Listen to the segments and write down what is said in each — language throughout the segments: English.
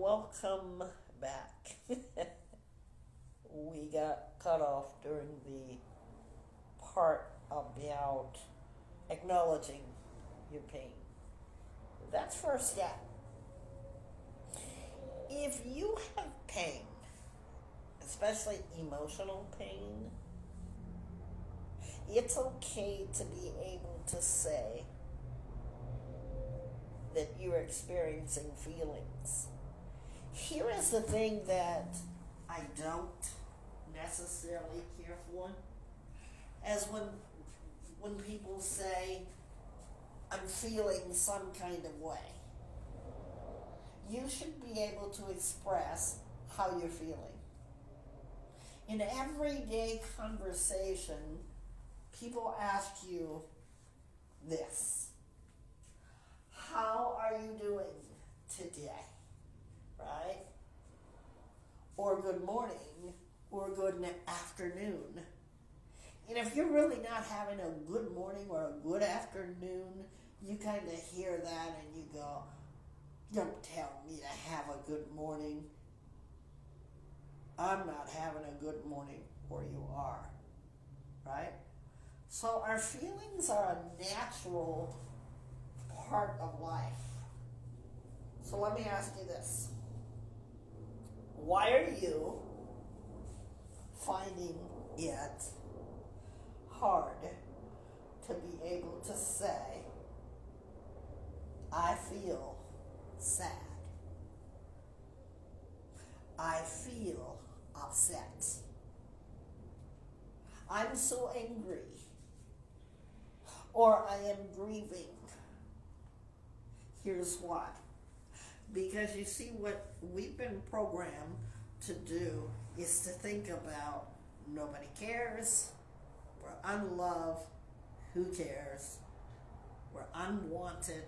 welcome back. We got cut off during the part about acknowledging your pain. That's first step. If you have pain, especially emotional pain, it's okay to be able to say that you're experiencing feelings. Here is the thing that I don't necessarily care for, as when people say, I'm feeling some kind of way. You should be able to express how you're feeling. In everyday conversation, people ask you this: how are you doing today? Right? Or good morning, or good afternoon. And if you're really not having a good morning or a good afternoon, you kind of hear that and you go, don't tell me to have a good morning. I'm not having a good morning, or you are. Right? So our feelings are a natural part of life. So let me ask you this. Why are you finding it hard to be able to say, I feel sad, I feel upset, I'm so angry, or I am grieving? Here's why. Because you see, what we've been programmed to do is to think about nobody cares, we're unloved, who cares, we're unwanted.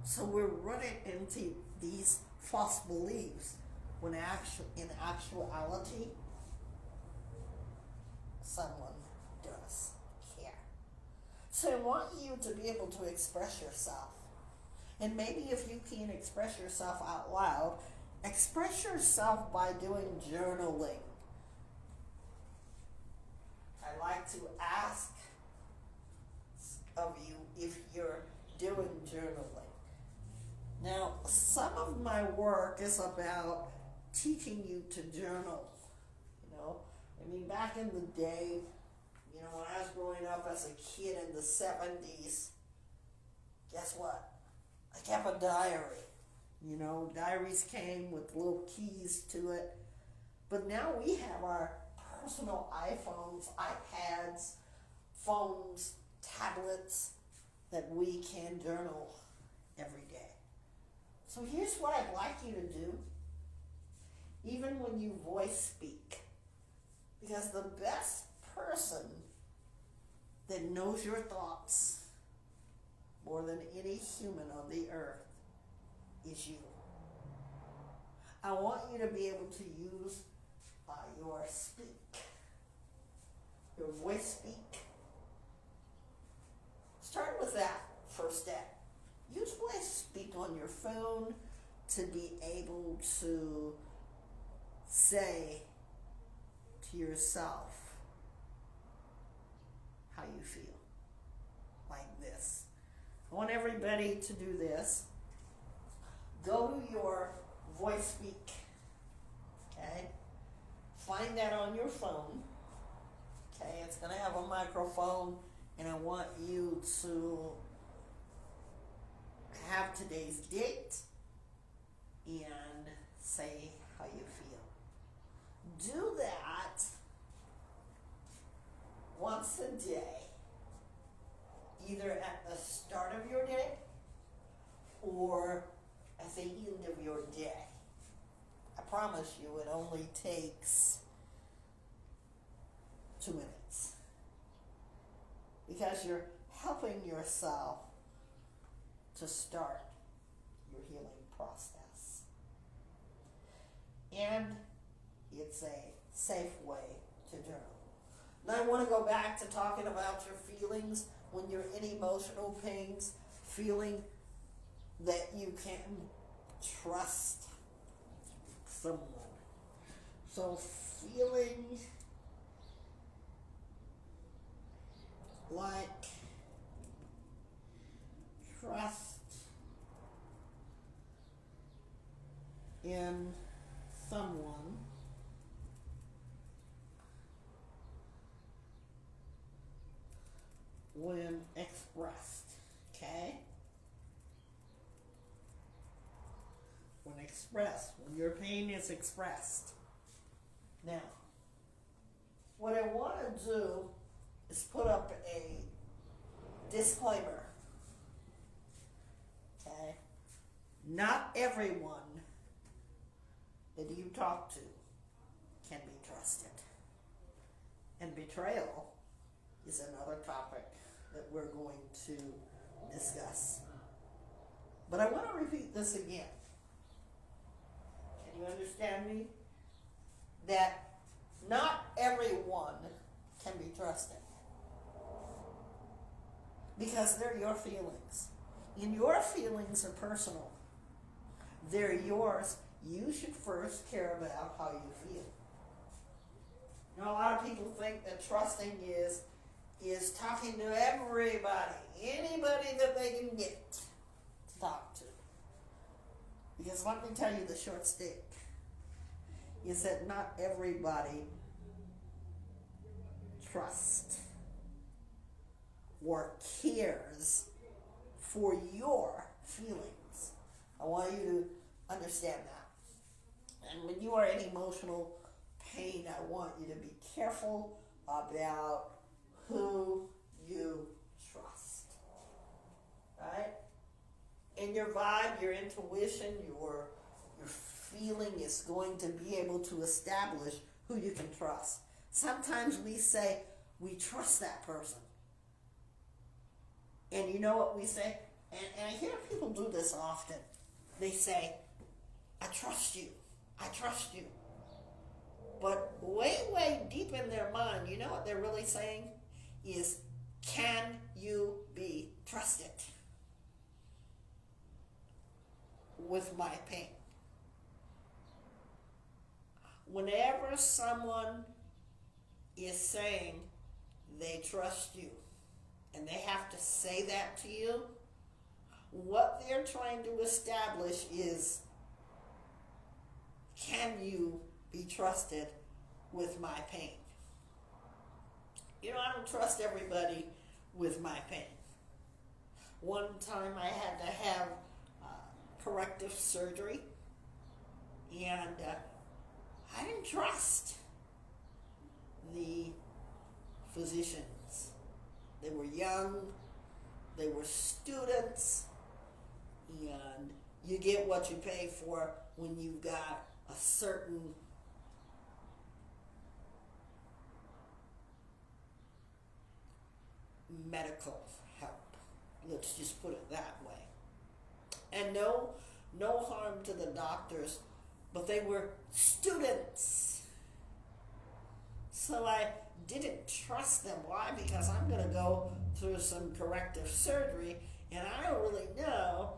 So we're running into these false beliefs when in actuality, someone does care. So I want you to be able to express yourself. And maybe if you can't express yourself out loud, express yourself by doing journaling. I like to ask of you if you're doing journaling. Now, some of my work is about teaching you to journal. I mean, back in the day, when I was growing up as a kid in the 70s, guess what? I kept a diary. Diaries came with little keys to it. But now we have our personal iPhones, iPads, phones, tablets that we can journal every day. So here's what I'd like you to do, even when you voice speak. Because the best person that knows your thoughts more than any human on the earth is you. I want you to be able to use your speak, your voice speak. Start with that first step. Use voice speak on your phone to be able to say to yourself how you feel, like this. I want everybody to do this. Go to your voice speak, okay? Find that on your phone, okay? It's going to have a microphone, and I want you to have today's date and say how you feel. Do that once a day, either at the start of your day or at the end of your day. I promise you it only takes 2 minutes, because you're helping yourself to start your healing process. And it's a safe way to journal. Now I want to go back to talking about your feelings when you're in emotional pains, feeling that you can't trust someone. So feeling like trust in someone when expressed, okay? When expressed, when your pain is expressed. Now, what I want to do is put up a disclaimer, okay? Not everyone that you talk to can be trusted. And betrayal is another topic that we're going to discuss. But I want to repeat this again. Can you understand me? That not everyone can be trusted. Because they're your feelings. And your feelings are personal. They're yours. You should first care about how you feel. You know, a lot of people think that trusting is talking to everybody, anybody that they can get to talk to. Because let me tell you the short stick is that not everybody trusts or cares for your feelings. I want you to understand that. And when you are in emotional pain, I want you to be careful about who you trust. Right? In your vibe, your intuition, your feeling is going to be able to establish who you can trust. Sometimes we say we trust that person. And you know what we say? And I hear people do this often. They say, I trust you. I trust you. But way, way deep in their mind, you know what they're really saying? Is, can you be trusted with my pain? Whenever someone is saying they trust you, and they have to say that to you, what they're trying to establish is, can you be trusted with my pain? You know, I don't trust everybody with my pain. One time I had to have corrective surgery, and I didn't trust the physicians. They were young, they were students, and you get what you pay for when you've got a certain medical help. Let's just put it that way. And no harm to the doctors, but they were students. So I didn't trust them. Why? Because I'm going to go through some corrective surgery, and I don't really know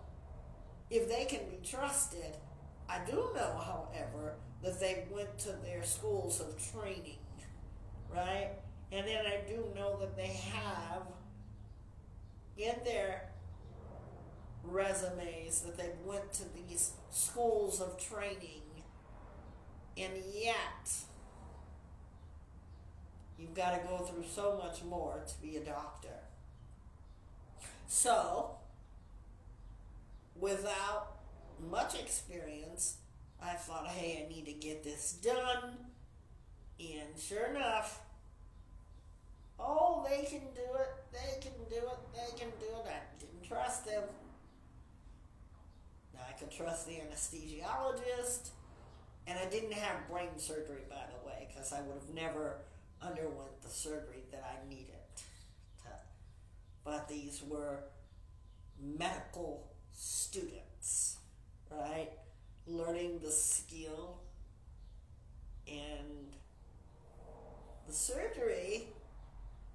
if they can be trusted. I do know, however, that they went to their schools of training, right? And then I do know that they have in their resumes that they went to these schools of training, and yet you've got to go through so much more to be a doctor. So, without much experience, I thought, hey, I need to get this done. And sure enough, oh, they can do it, they can do it, they can do it. I didn't trust them. Now I could trust the anesthesiologist, and I didn't have brain surgery, by the way, because I would have never underwent the surgery that I needed. But these were medical students, right? Learning the skill, and the surgery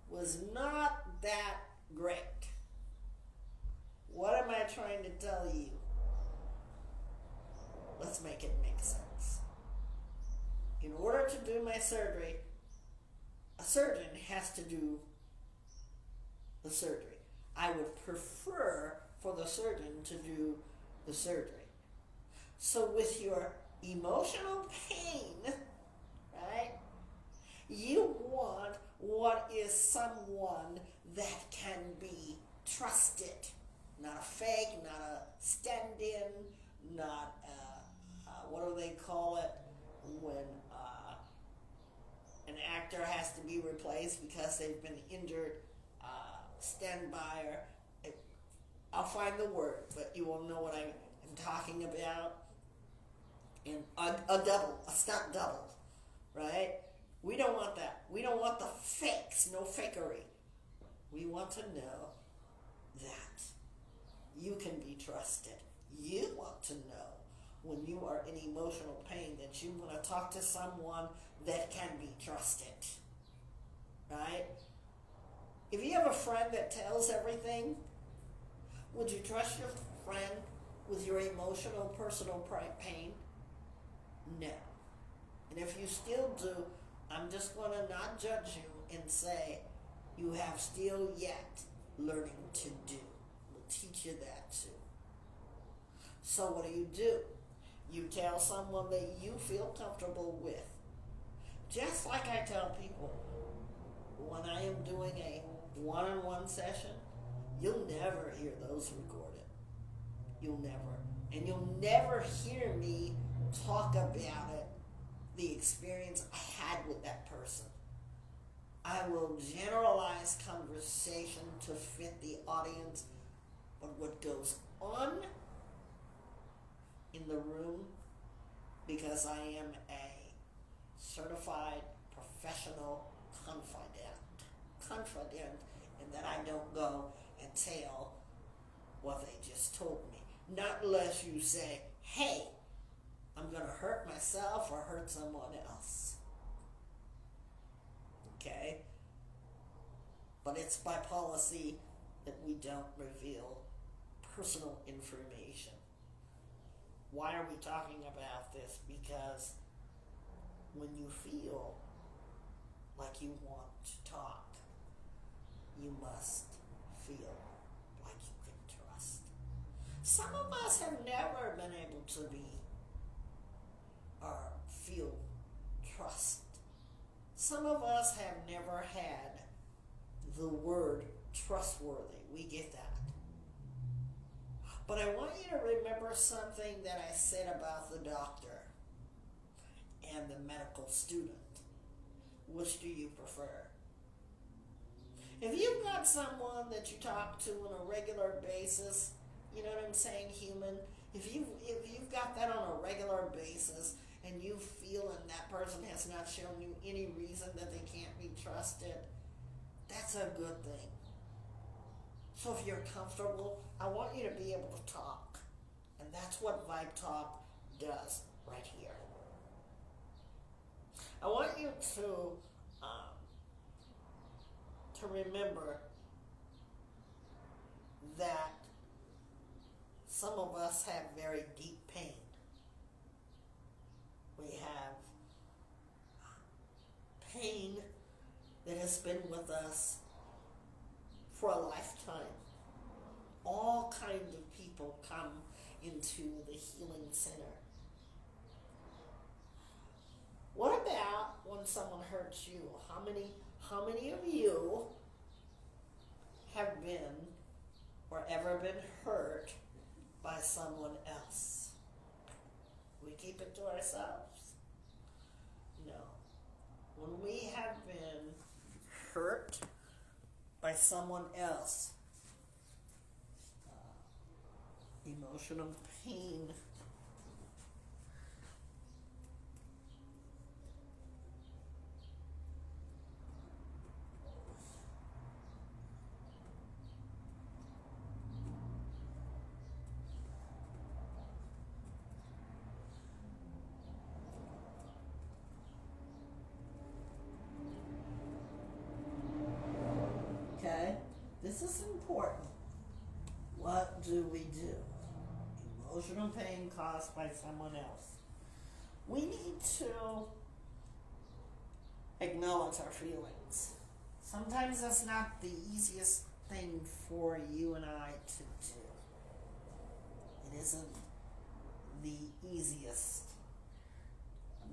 was not that great. What am I trying to tell you? Let's make it make sense. in order to do my surgery, a surgeon has to do the surgery. I would prefer for the surgeon to do the surgery. So with your emotional pain, right, you want what is someone that can be trusted. Not a fake, not a stand-in, not what do they call it when an actor has to be replaced because they've been injured, standby, or I'll find the word, but you will know what I'm talking about. And a double, a stunt double, right? We don't want that. We don't want the fakes, no fakery. We want to know that you can be trusted. You want to know when you are in emotional pain that you want to talk to someone that can be trusted, right? If you have a friend that tells everything, would you trust your friend with your emotional, personal pain? No. And if you still do, I'm just going to not judge you and say you have still yet learning to do. We'll teach you that too. So what do? You tell someone that you feel comfortable with. Just like I tell people, when I am doing a one-on-one session, you'll never hear those recorded. You'll never. And you'll never hear me talk about it, the experience I had with that person. I will generalize conversation to fit the audience, but what goes on in the room, because I am a certified professional confidant, and that I don't go and tell what they just told me. Not unless you say, hey, I'm going to hurt myself or hurt someone else. Okay? But it's by policy that we don't reveal personal information. Why are we talking about this? Because when you feel like you want to talk, you must feel like you can trust. Some of us have never been able to be or feel trust. Some of us have never had the word trustworthy. We get that. But I want you to remember something that I said about the doctor and the medical student. Which do you prefer? If you've got someone that you talk to on a regular basis, you know what I'm saying, human? If you've got that on a regular basis and you feel and that person has not shown you any reason that they can't be trusted, that's a good thing. So if you're comfortable, I want you to be able to talk. And that's what Vibe Talk does right here. I want you to remember that some of us have very deep pain. We have pain that has been with us for a lifetime. All kinds of people come into the healing center. What about when someone hurts you? How many of you have been or ever been hurt by someone else? We keep it to ourselves? No. When we have been hurt by someone else, emotional pain, okay? This is important. What do we do? Emotional pain caused by someone else. We need to acknowledge our feelings. Sometimes that's not the easiest thing for you and I to do. It isn't the easiest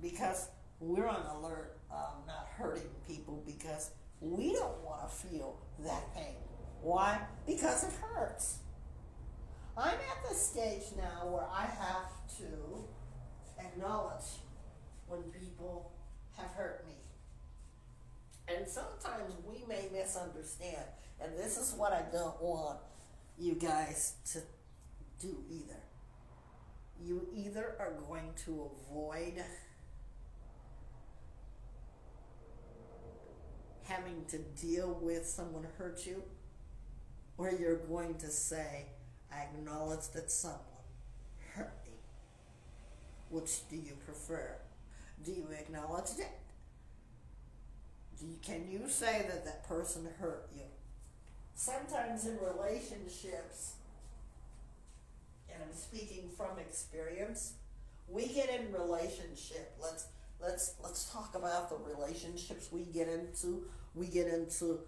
because we're on alert of not hurting people because we don't want to feel that pain. Why? Because it hurts. I'm at the stage now where I have to acknowledge when people have hurt me. And sometimes we may misunderstand. And this is what I don't want you guys to do either. You either are going to avoid having to deal with someone hurt you, or you're going to say, I acknowledge that someone hurt me. Which do you prefer? Do you acknowledge it? Can you say that that person hurt you? Sometimes in relationships, and I'm speaking from experience, we get in relationship. Let's talk about the relationships we get into. We get into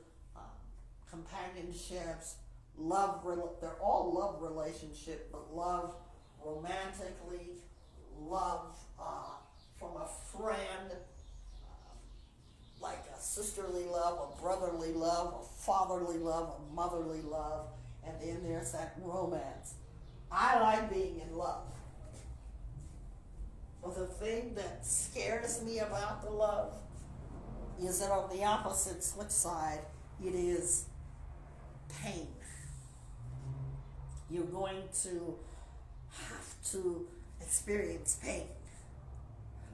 companionships, love. They're all love relationship, but love romantically, love from a friend, like a sisterly love, a brotherly love, a fatherly love, a motherly love, and then there's that romance. I like being in love. But the thing that scares me about the love is that on the opposite switch side, it is pain. You're going to have to experience pain.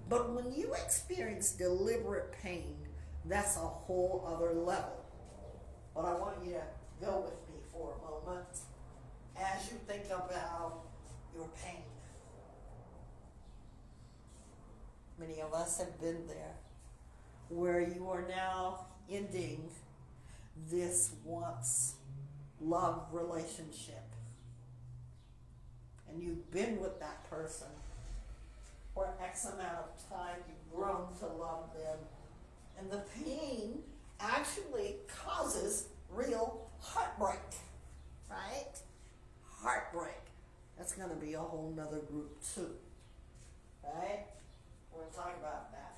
But when you experience deliberate pain, that's a whole other level. But I want you to go with me for a moment as you think about your pain. Many of us have been there, where you are now ending this once love relationship. And you've been with that person for X amount of time, you've grown to love them. And the pain actually causes real heartbreak, right? Heartbreak. That's going to be a whole nother group too, right? We're going to talk about that.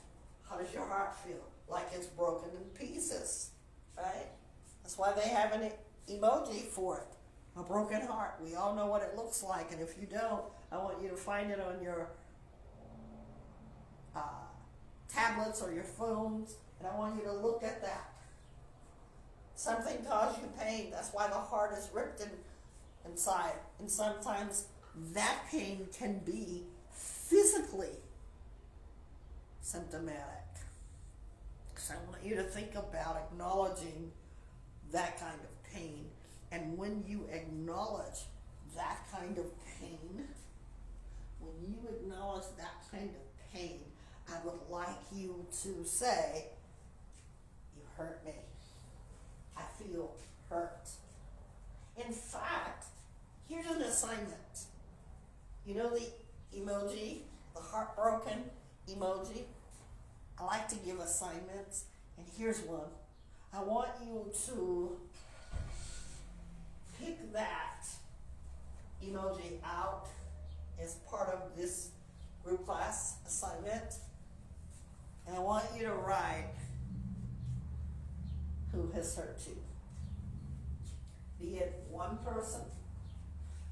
How does your heart feel? Like it's broken in pieces, right? That's why they have an emoji for it. A broken heart. We all know what it looks like, and if you don't, I want you to find it on your tablets or your phones, and I want you to look at that. Something caused you pain. That's why the heart is ripped inside. And sometimes that pain can be physically symptomatic. So I want you to think about acknowledging that kind of pain. And when you acknowledge that kind of pain, I would like you to say, you hurt me. I feel hurt. In fact, here's an assignment. You know the emoji, the heartbroken emoji? I like to give assignments, and here's one. I want you to pick that emoji out as part of this group class assignment, and I want you to write who has hurt you. Be it one person,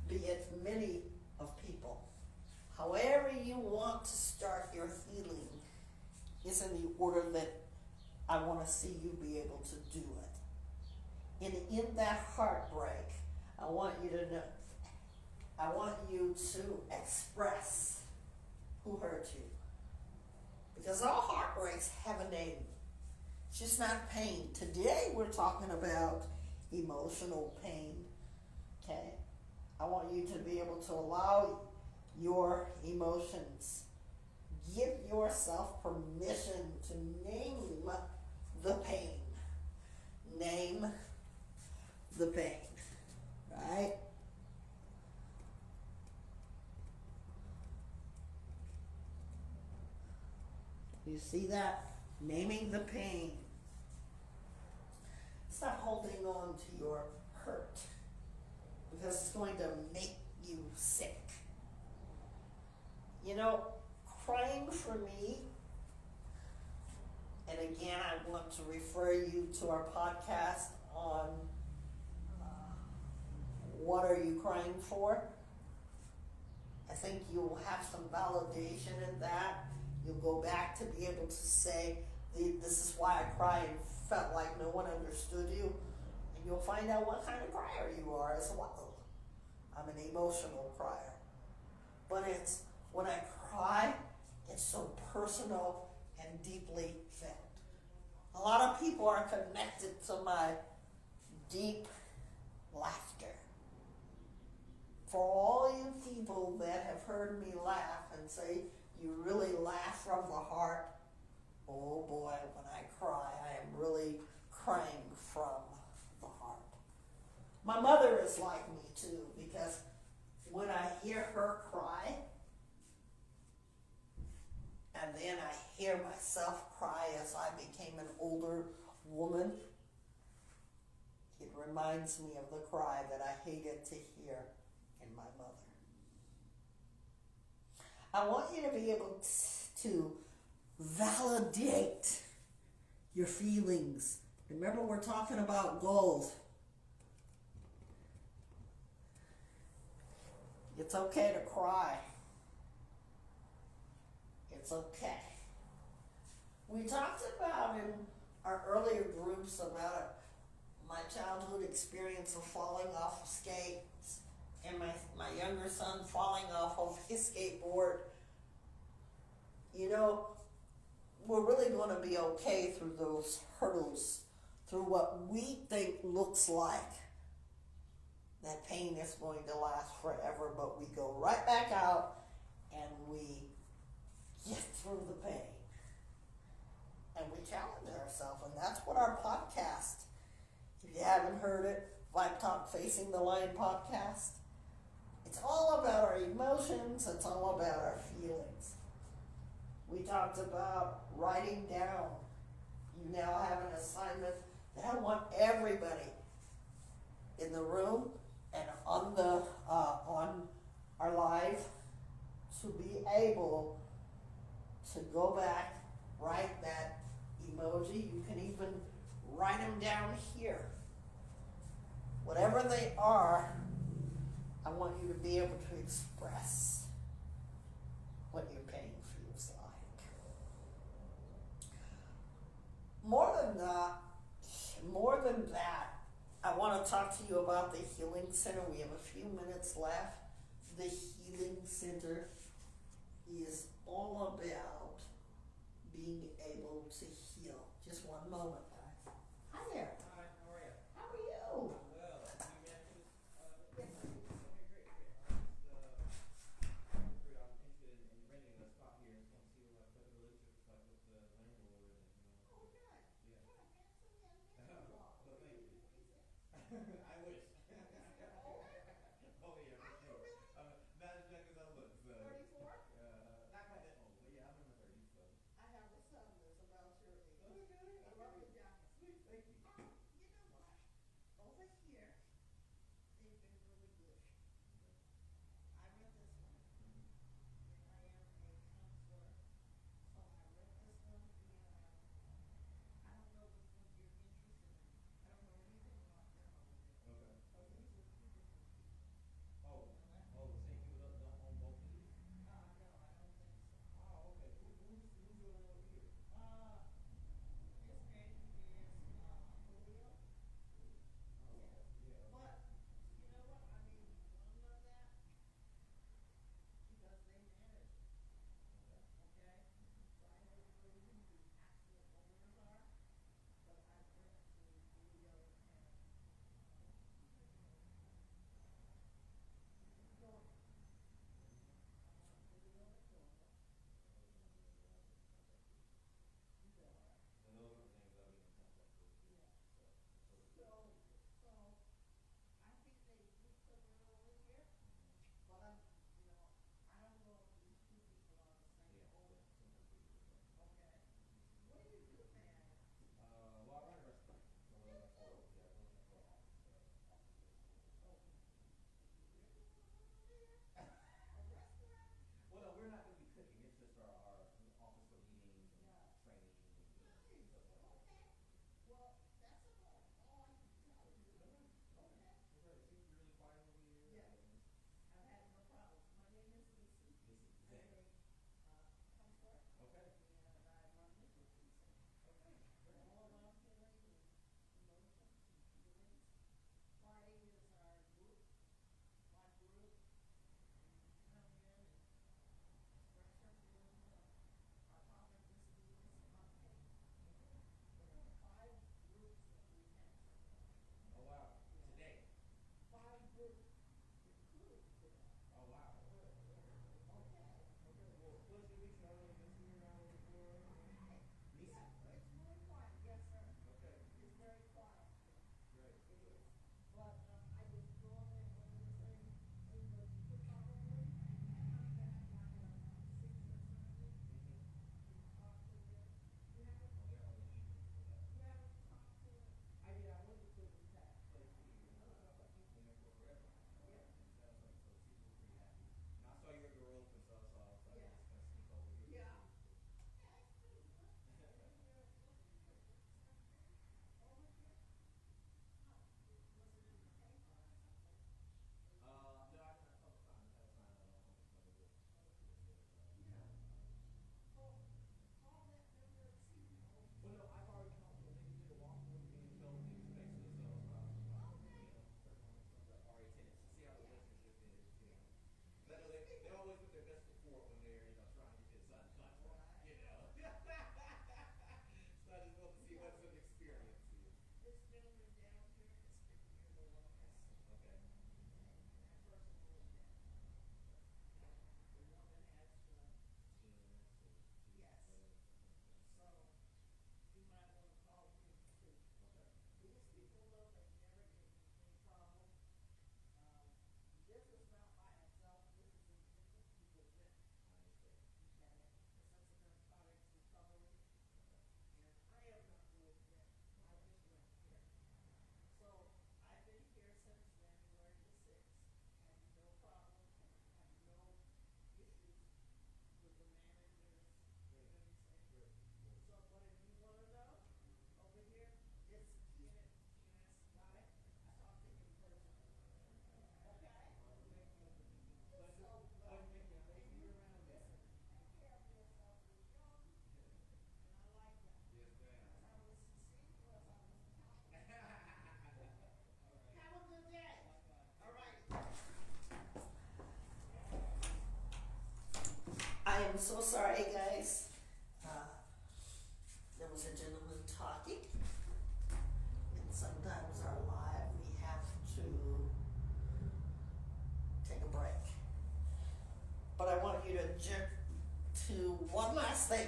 be it many of people. However you want to start your healing is in the order that I want to see you be able to do it. And in that heartbreak, I want you to know, I want you to express who hurt you. Because all heartbreaks have a name. It's just not pain. Today we're talking about emotional pain. Okay? I want you to be able to allow your emotions. Give yourself permission to name the pain. Name the pain. Right? You see that? naming the pain. Stop holding on to your hurt because it's going to make you sick. You know, crying for me, and again, I want to refer you to our podcast on what are you crying for? I think you'll have some validation in that. You'll go back to be able to say, this is why I cried and felt like no one understood you. And you'll find out what kind of crier you are as well. I'm an emotional crier. But it's, when I cry, it's so personal and deeply felt. A lot of people are connected to my deep laughter. For all you people that have heard me laugh and say you really laugh from the heart, oh boy, when I cry, I am really crying from the heart. My mother is like me too, because when I hear her cry, and then I hear myself cry as I became an older woman, it reminds me of the cry that I hated to hear in my mother. I want you to be able to validate your feelings. Remember, we're talking about goals. It's okay to cry. It's okay. We talked about in our earlier groups about my childhood experience of falling off of skates and my younger son falling off of his skateboard. You know, we're really going to be okay through those hurdles, through what we think looks like that pain is going to last forever, but we go right back out and we get through the pain. And we challenge ourselves, and that's what our podcast, if you haven't heard it, Vibe Talk Facing the Line podcast, it's all about our emotions, it's all about our feelings. We talked about writing down. You now have an assignment that I want everybody in the room and on the on our live to be able to go back, write that emoji. You can even write them down here. Whatever they are, I want you to be able to express what your pain feels like. More than that, I want to talk to you about the Healing Center. We have a few minutes left. The Healing Center is all about being able to heal. Just one moment, guys. Hi there. Hi, how are you? How are you? Well, you mentioned, great. I'm interested in renting a spot here and want to see what the relationship is like with the landlord and, Oh, good. yeah. What a handsome young man you are. Well, thank you. What is it? I wish. Is it old? Oh, yeah, for Are you sure. really? Not as young as I look, so. 35? So I just want to see what's an experience here. This gentleman down here has been here the longest. Okay. And that person will admit. The woman has TNS or yes. whatever. So you might want to call him too. Okay. These people though, they never give me any problem. This is not by itself, this is in different people with, I understand. okay? Because that's a narcotics recovery. And I am not doing that. I just went here. So I've been here since January the 6th. Had no problem, had no issues with the managers or anything. Good. So, but if you wanna know, over here, this TNS guy, I talked to him personally. Okay? Pleasure, So, pleasure if meeting you. I see you, you around listen, again. take care of yourself, you're young, and I like that. Yes, ma'am. As I was, see, as I was talking. All right. Have a good day. Likewise. All right. I am so sorry, guys. There was a gentleman talking, and sometimes our live we have to take a break. But I want you to one last thing.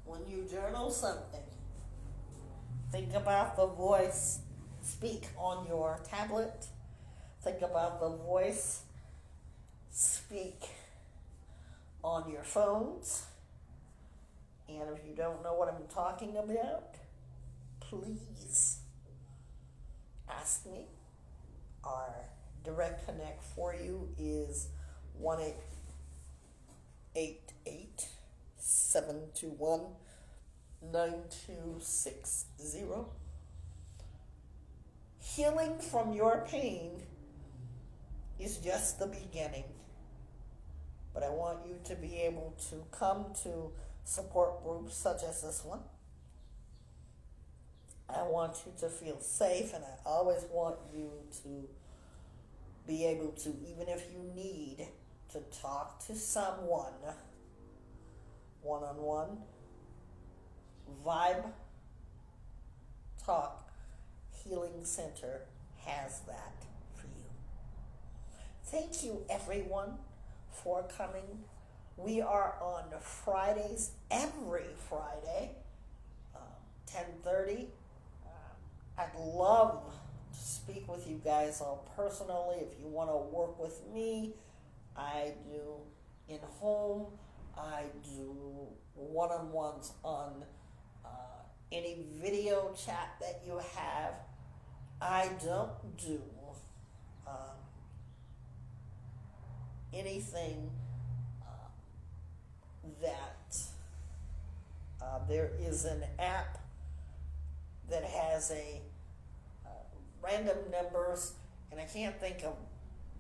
When you journal something, think about the voice. Speak on your tablet. Think about the voice. Speak on your phones. And if you don't know what I'm talking about, please ask me. Our direct connect for you is 1-888-721-9260. Healing from your pain is just the beginning. But I want you to be able to come to support groups such as this one. I want you to feel safe, and I always want you to be able to, even if you need to talk to someone one-on-one, Vibe Talk Healing Center has that for you. Thank you, everyone, for coming. We are on Fridays, every Friday, 10:30. I'd love to speak with you guys all personally. If you want to work with me, I do in home. I do one-on-ones on any video chat that you have. I don't do anything that there is an app that has a random numbers, and I can't think of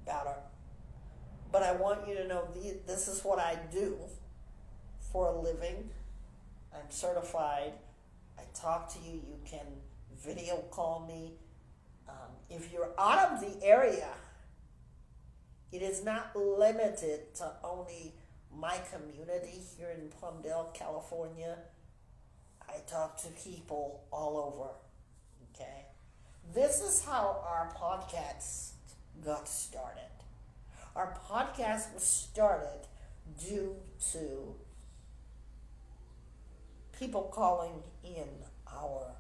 about it. But I want you to know this is what I do for a living. I'm certified. I talk to you. You can video call me. If you're out of the area, it is not limited to only my community here in Palmdale, California. I talk to people all over. Okay? This is how our podcast got started. Our podcast was started due to people calling in our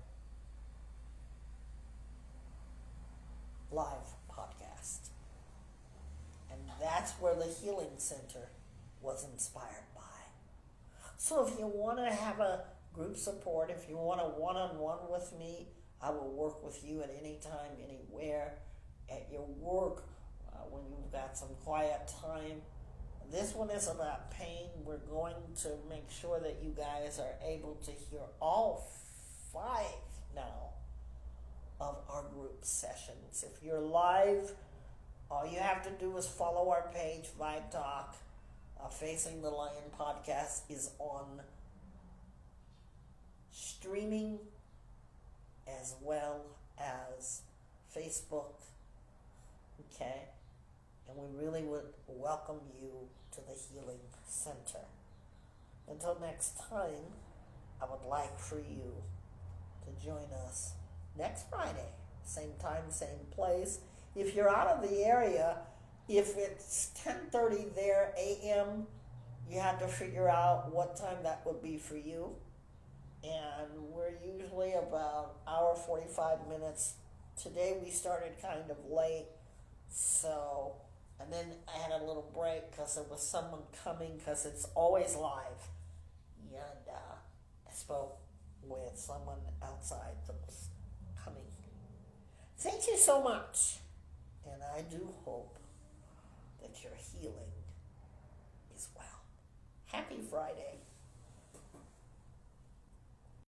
live podcast. And that's where the Healing Center was inspired by. So if you want to have a group support, if you want a one-on-one with me, I will work with you at any time, anywhere, at your work, when you've got some quiet time. This one is about pain. We're going to make sure that you guys are able to hear all 5 now of our group sessions. If you're live, all you have to do is follow our page, Vibe Talk. Facing the Lion podcast is on streaming as well as Facebook. Okay? And we really would welcome you to the Healing Center. Until next time, I would like for you to join us next Friday, same time, same place. If you're out of the area, if it's 10:30 there a.m., you have to figure out what time that would be for you. And we're usually about hour 45 minutes. Today we started kind of late, so, and then I had a little break because there was someone coming, because it's always live. And I spoke with someone outside that was coming. Thank you so much. And I do hope that your healing is well. Happy Friday.